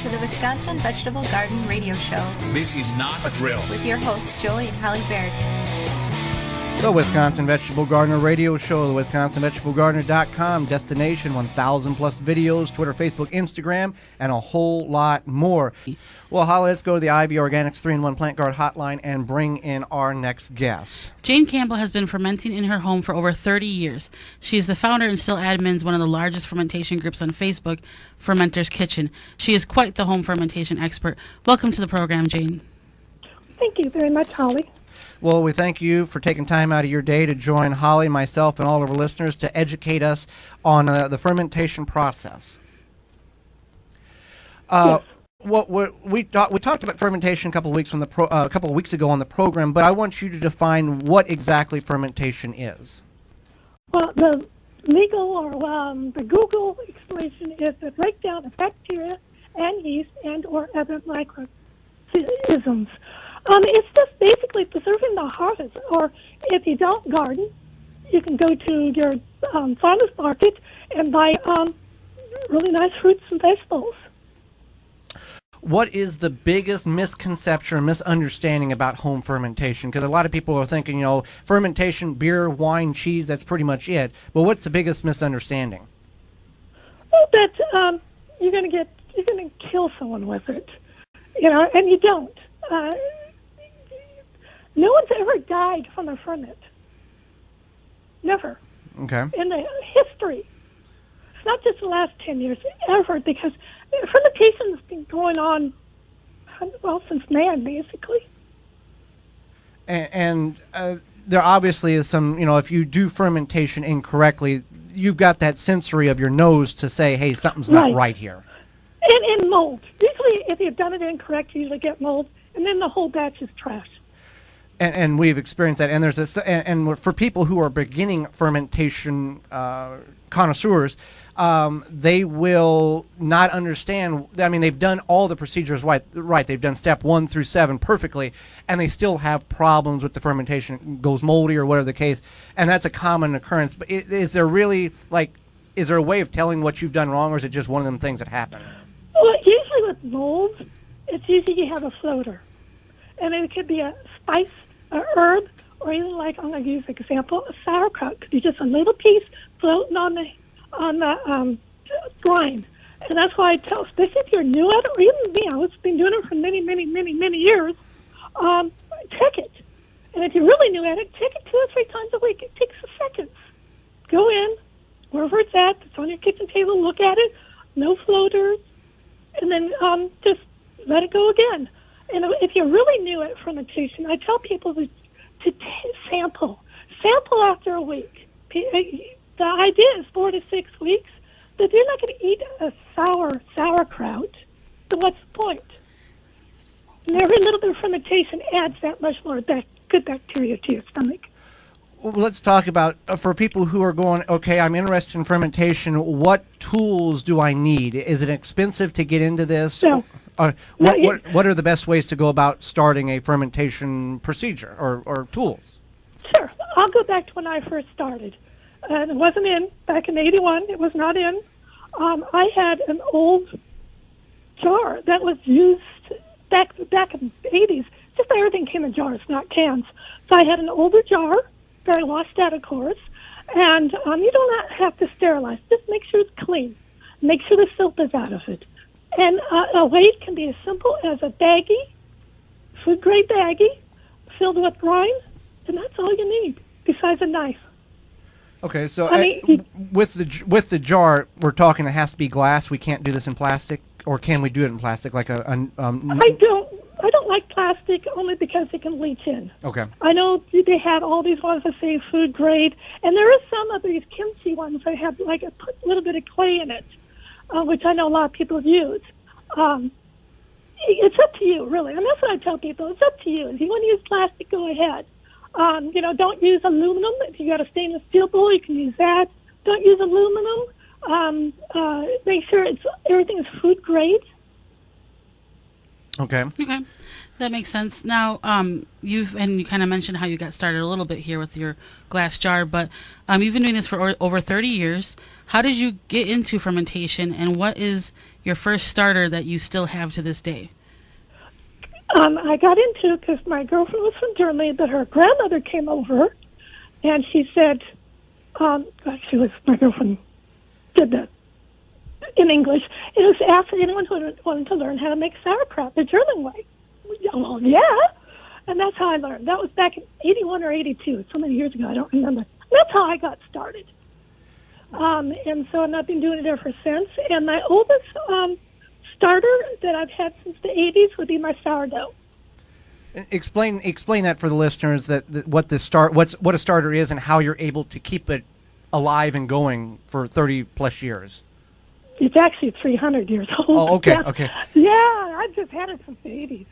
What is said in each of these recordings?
to the Wisconsin Vegetable Garden Radio Show. This is not a drill. With your hosts, Joey and Holly Baird. The Wisconsin Vegetable Gardener Radio Show, the WisconsinVegetableGardener.com, destination, 1,000 plus videos, Twitter, Facebook, Instagram, and a whole lot more. Well, Holly, let's go to the IB Organics 3-in-1 Plant Guard Hotline and bring in our next guest. Jane Campbell has been fermenting in her home for over 30 years. She is the founder and still admins one of the largest fermentation groups on Facebook, Fermenter's Kitchen. She is quite the home fermentation expert. Welcome to the program, Jane. Thank you very much, Holly. Well, we thank you for taking time out of your day to join Holly, myself, and all of our listeners to educate us on the fermentation process. Yes. We talked about fermentation a couple of weeks ago on the program, but I want you to define what exactly fermentation is. Well, the legal or the Google explanation is the breakdown of bacteria and yeast and or other microorganisms. It's just basically preserving the harvest, or if you don't garden, you can go to your farmer's market and buy really nice fruits and vegetables. What is the biggest misconception or misunderstanding about home fermentation? Because a lot of people are thinking, fermentation, beer, wine, cheese, that's pretty much it. But what's the biggest misunderstanding? Well, that you're going to kill someone with it, and you don't. No one's ever died from a ferment. Never. Okay. In the history. It's not just the last 10 years, ever, because fermentation has been going on, since man, basically. And there obviously is some, if you do fermentation incorrectly, you've got that sensory of your nose to say, hey, something's not right here. And mold. Usually, if you've done it incorrect, you usually get mold, and then the whole batch is trash. And we've experienced that. And there's and for people who are beginning fermentation connoisseurs, they will not understand. I mean, they've done all the procedures right. They've done step 1 through 7 perfectly, and they still have problems with the fermentation. It goes moldy or whatever the case, and that's a common occurrence. But is there really is there a way of telling what you've done wrong, or is it just one of them things that happen? Well, usually with mold, it's usually you have a floater, and it could be a spice, a herb, or even I'm going to use an example, a sauerkraut could be just a little piece floating on the brine. And that's why I tell, especially if you're new at it, or even me, I've been doing it for many, many, many, many years, check it. And if you're really new at it, check it 2 or 3 times a week. It takes seconds. Go in, wherever it's at, it's on your kitchen table, look at it, no floaters, and then just let it go again. And if you're really new at fermentation, I tell people to sample. Sample after a week. The idea is 4 to 6 weeks, but if you're not going to eat a sauerkraut, then what's the point? And every little bit of fermentation adds that much more good bacteria to your stomach. Well, let's talk about, for people who are going, okay, I'm interested in fermentation, what tools do I need? Is it expensive to get into this? No. What are the best ways to go about starting a fermentation procedure or tools? Sure. I'll go back to when I first started. It wasn't in back in '81. It was not in. I had an old jar that was used back in the '80s. Just everything came in jars, not cans. So I had an older jar that I washed out, of course. And you do not have to sterilize. Just make sure it's clean. Make sure the soap is out of it. And a weight can be as simple as a baggie, food-grade baggie, filled with brine, and that's all you need, besides a knife. Okay, so with the jar, we're talking it has to be glass. We can't do this in plastic, or can we do it in plastic? I don't like plastic only because it can leach in. Okay. I know they had all these ones that say food grade, and there are some of these kimchi ones that have a little bit of clay in it, which I know a lot of people use. It's up to you, really, and that's what I tell people. It's up to you. If you want to use plastic, go ahead. Don't use aluminum. If you got a stainless steel bowl, you can use that. Don't use aluminum. Make sure everything is food grade. Okay. Okay, that makes sense. Now, you kind of mentioned how you got started a little bit here with your glass jar, but you've been doing this for over 30 years. How did you get into fermentation, and what is your first starter that you still have to this day? I got into it because my girlfriend was from Germany, but her grandmother came over, and she said, actually, my girlfriend did that in English. It was asking anyone who wanted to learn how to make sauerkraut the German way. Well, yeah, and that's how I learned. That was back in 81 or 82. It's so many years ago, I don't remember. That's how I got started. And so I've been doing it ever since. And my oldest starter that I've had since the 80s would be my sourdough. Explain that for the listeners that what a starter is and how you're able to keep it alive and going for 30 plus years. It's actually 300 years old. Oh, okay, yeah. okay. Yeah, I've just had it since the 80s.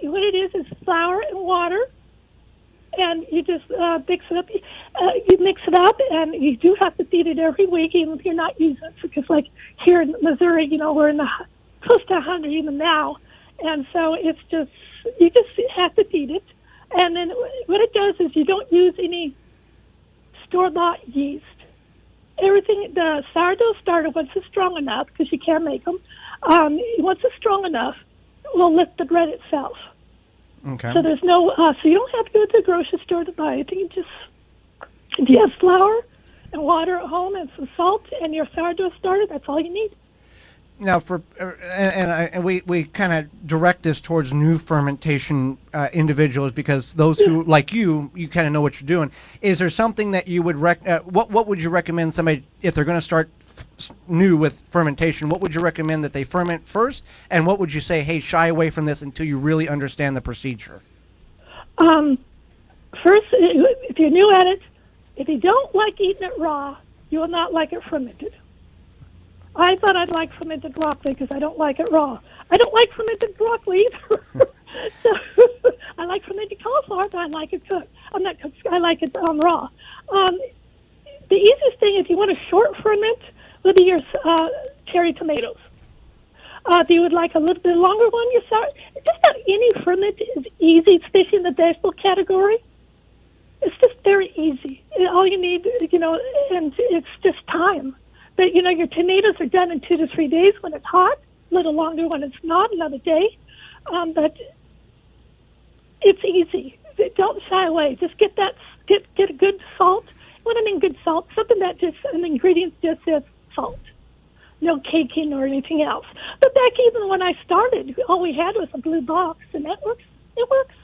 What it is flour and water, and you just mix it up. You mix it up, and you do have to feed it every week, even if you're not using it. Because, like here in Missouri, we're in close to 100 even now, and so it's just you just have to feed it. And then what it does is you don't use any store-bought yeast. Everything, the sourdough starter, once it's strong enough, because you can make them, once it's strong enough, will lift the bread itself. Okay. So there's no, so you don't have to go to the grocery store to buy it. You you have flour and water at home and some salt and your sourdough starter. That's all you need. Now, we kind of direct this towards new fermentation individuals because those who, like you kind of know what you're doing. Is there something that you would what would you recommend somebody if they're going to start new with fermentation? What would you recommend that they ferment first, and what would you say, hey, shy away from this until you really understand the procedure? First, if you're new at it, if you don't like eating it raw, you will not like it fermented. I thought I'd like fermented broccoli because I don't like it raw. I don't like fermented broccoli either. So I like fermented cauliflower, but I like it cooked. I like it raw. The easiest thing, if you want a short ferment, would be your cherry tomatoes. If you would like a little bit longer one, just about any ferment is easy, especially in the vegetable category. It's just very easy. All you need, and it's just time. But, your tomatoes are done in 2 to 3 days when it's hot, a little longer when it's not, another day. But it's easy. Don't shy away. Just get a good salt. What I mean good salt, something that just, an ingredient just says salt. No caking or anything else. But back even when I started, all we had was a blue box, and that works. It works.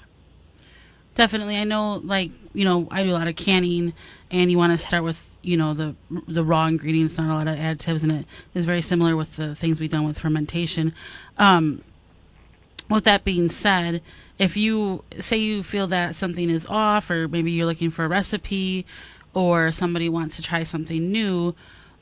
Definitely. I know, I do a lot of canning, and you want to start with, the raw ingredients, not a lot of additives, and it is very similar with the things we've done with fermentation. With that being said, if you say you feel that something is off, or maybe you're looking for a recipe, or somebody wants to try something new,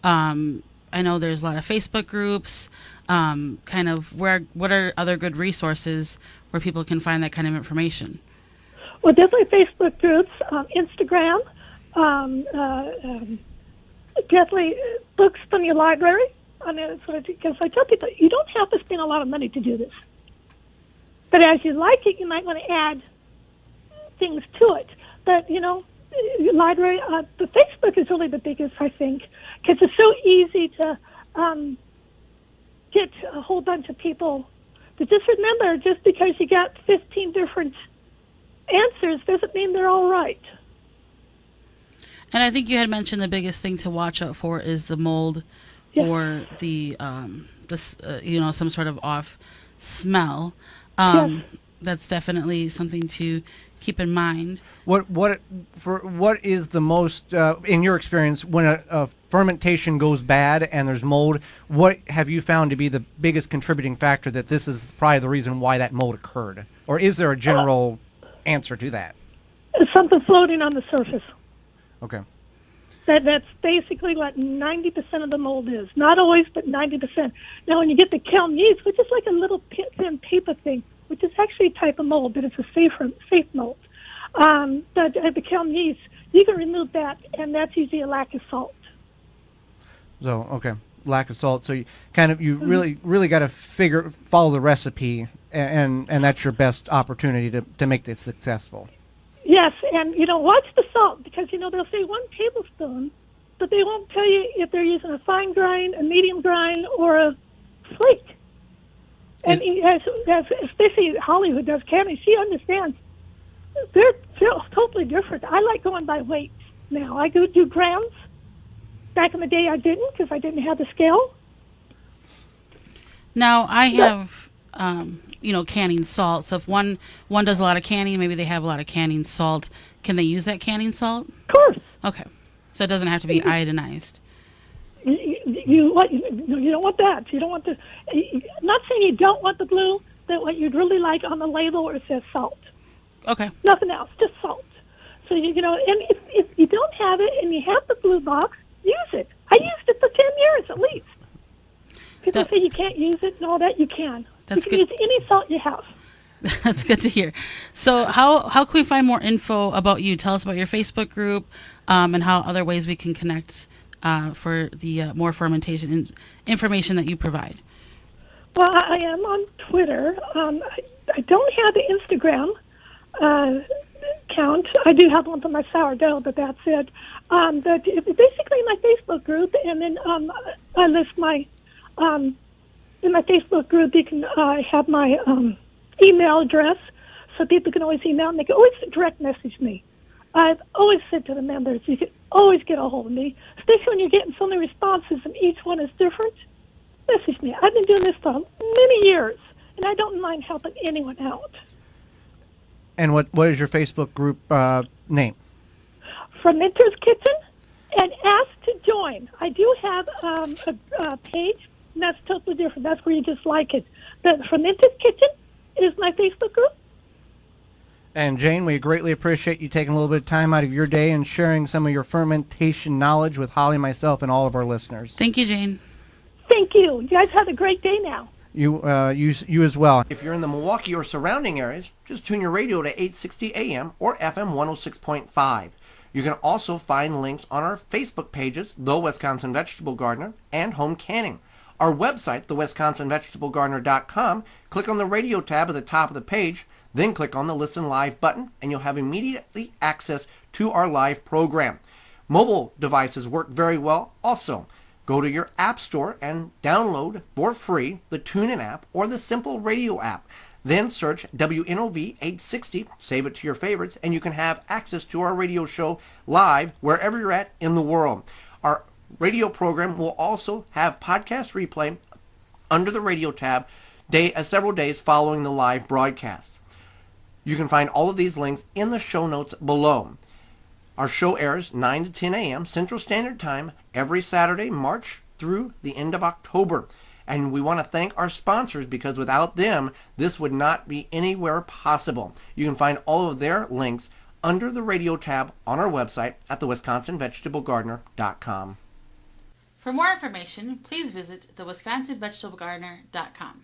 I know there's a lot of Facebook groups, what are other good resources where people can find that kind of information? Well, definitely Facebook groups, Instagram, definitely books from your library. Because I tell people, you don't have to spend a lot of money to do this. But as you like it, you might want to add things to it. But, your library, the Facebook is really the biggest, I think, because it's so easy to get a whole bunch of people. But just remember, just because you got 15 different answers doesn't mean they're all right. And I think you had mentioned the biggest thing to watch out for is the mold, yes, or the some sort of off smell. Yes. That's definitely something to keep in mind. What is the most in your experience when a fermentation goes bad and there's mold? What have you found to be the biggest contributing factor that this is probably the reason why that mold occurred, or is there a general answer to that? It's something floating on the surface. Okay. That's basically what 90% of the mold is. Not always, but 90%. Now, when you get the kiln yeast, which is like a little thin paper thing, which is actually a type of mold, but it's a safe mold. But the kiln yeast, you can remove that, and that's usually a lack of salt. So, okay, lack of salt. So you really got to follow the recipe and that's your best opportunity to make this successful. Yes, and watch the salt, because they'll say 1 tablespoon, but they won't tell you if they're using a fine grind, a medium grind, or a flake. And as especially Holly, who does canning, she understands they're totally different. I like going by weight now. I go do grams. Back in the day, I didn't, because I didn't have the scale. Now I have, canning salt. So if one does a lot of canning, maybe they have a lot of canning salt. Can they use that canning salt? Of course. Okay, so it doesn't have to be iodinized. You don't want that. You don't want I'm not saying you don't want the blue, but what you'd really like on the label where it says salt. Okay. Nothing else, just salt. So and if you don't have it and you have the blue box, use it. I used it for 10 years at least. People say you can't use it and all that. You can. That's you can good. use any salt you have. That's good to hear. So how can we find more info about you? Tell us about your Facebook group, and how other ways we can connect for the more fermentation information that you provide. Well, I am on Twitter. I don't have the Instagram account. I do have one for my sourdough, but that's it. But basically my Facebook group, and then I list my in my Facebook group. You can have my email address, so people can always email, and they can always direct message me. I've always said to the members, you can always get a hold of me, especially when you're getting so many responses and each one is different. Message me. I've been doing this for many years, and I don't mind helping anyone out. And what is your Facebook group name? Fermenter's Kitchen, and ask to join. I do have a page, and that's totally different. That's where you just like it. The Fermenter's Kitchen is my Facebook group. And Jane, we greatly appreciate you taking a little bit of time out of your day and sharing some of your fermentation knowledge with Holly, myself, and all of our listeners. Thank you, Jane. Thank you. You guys have a great day now. You as well. If you're in the Milwaukee or surrounding areas, just tune your radio to 860 AM or FM 106.5. You can also find links on our Facebook pages, The Wisconsin Vegetable Gardener and Home Canning. Our website, thewisconsinvegetablegardener.com, click on the radio tab at the top of the page, then click on the Listen Live button, and you'll have immediately access to our live program. Mobile devices work very well also. Go to your app store and download for free the TuneIn app or the Simple Radio app. Then search WNOV 860, save it to your favorites, and you can have access to our radio show live wherever you're at in the world. Our radio program will also have podcast replay under the radio tab several days following the live broadcast. You can find all of these links in the show notes below. Our show airs 9 to 10 a.m. Central Standard Time every Saturday, March through the end of October. And we want to thank our sponsors, because without them, this would not be anywhere possible. You can find all of their links under the radio tab on our website at thewisconsinvegetablegardener.com. For more information, please visit thewisconsinvegetablegardener.com.